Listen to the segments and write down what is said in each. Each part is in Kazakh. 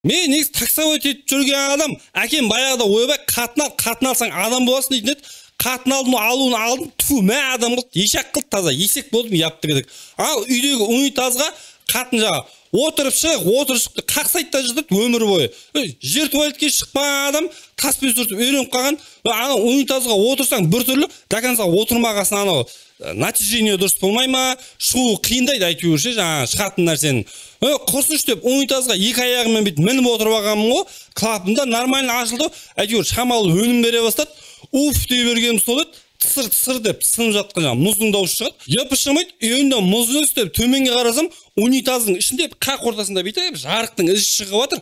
Мен негізі таксовать етіп жүрген адам, әкем баяғыда ойбай қатын алсаң адам боласың дейтін еді. Қатын алуын түфу, мә адам қылды, ешек қылды таза, есек болдым, япты кедік. Ал үйдегі унитазға қатын жаңа отырып шықты, қақсайды да жатады өмір бойы. Жер туалетке шықпаған адам таспен сүртіп үйреніп қалған. Ана унитазға отырсаң біртүрлі, до конца отырмағасын анау нәтижение дұрыс болмай ма, шығу қиындайды әйтеуір ше, жаңа шығатын нәрсенің. Құрсыныш деп унитазға екі аяғымен бүйтіп мініп отырып алғанмын ғой, клапында нормально ашылды, әйтеуір шамалы өнім бере бастады. Уф дей бергенім сол еді, тысыр деп сынып жатқан жаңа мұздың дауысы шығады. Япы шамайды, үйінде мұздың үстеп төменге қарасам, унитаздың ішінде қақ ортасында бүйтіп жарықтың ізі шығып жатыр.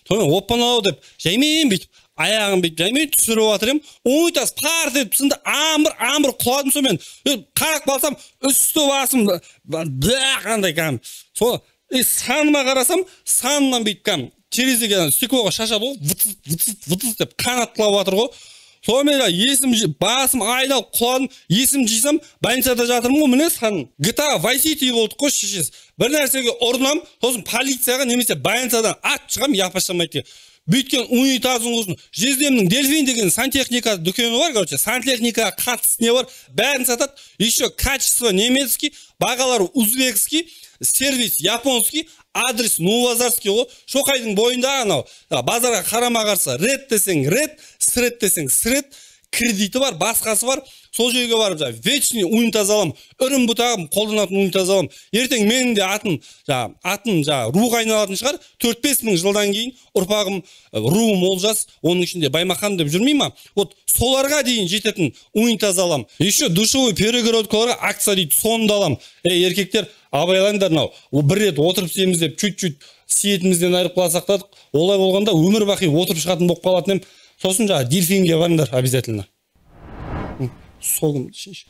Сонымен оппанау деп жаймен бүйтіп аяғын бүйтіп жаймен түсіріп жатыр ем. Унитаз парт етіп сынды амыр құладым. сонымен қарап қалсам үсті басым қандай кәм. Сол саныма қарасам, санынан бүйтіп терезеге стеклоға шашады ғой, вытыс деп қанаттылап жатыр ғой. Сонымен басым айналып құладым, есім жисам, больницада жатырмын ғой, міне сан. GTA Vice City болдық қой шешесі. Бір нәрсеге ұрынам, сосын полицияға немесе больницадан ат шығам, япашамайды. Бүйткен унитазың болсын. Жездемнің Дельфин деген сантехника дүкені бар, короче, сантехника қатысы не бар, бәрін сатады. Еще качество немецкий, бағалары узбекский, сервис японский, адрес Новозарский ғой. Шоқайдың бойында анау базарға қарама қарсы рет десең рет, срет десең срет, кредиті бар, басқасы бар. Сол жерге барып вечный унитаз алам, үрім бұтағым қолданатын унитаз алам. Ертең менің де атым руға айналатын шығар. 4-5 мың жылдан кейін ұрпағым руым олжас, оның ішінде Баймахан деп жүрмей ма? Вот соларға дейін жететін унитаз алам. Еще душевой перегородкаларға акция дейді, сонда алам. Еркектер абайлаңдар, бір рет отырып семіз деп чуть-чуть сиетімізден айырып қаласақтадық. Олай болғанда өмір бақи отырып шығатын болып қалатын ем. Сосын Дельфинге барыңдар обязательно. Солым шеш.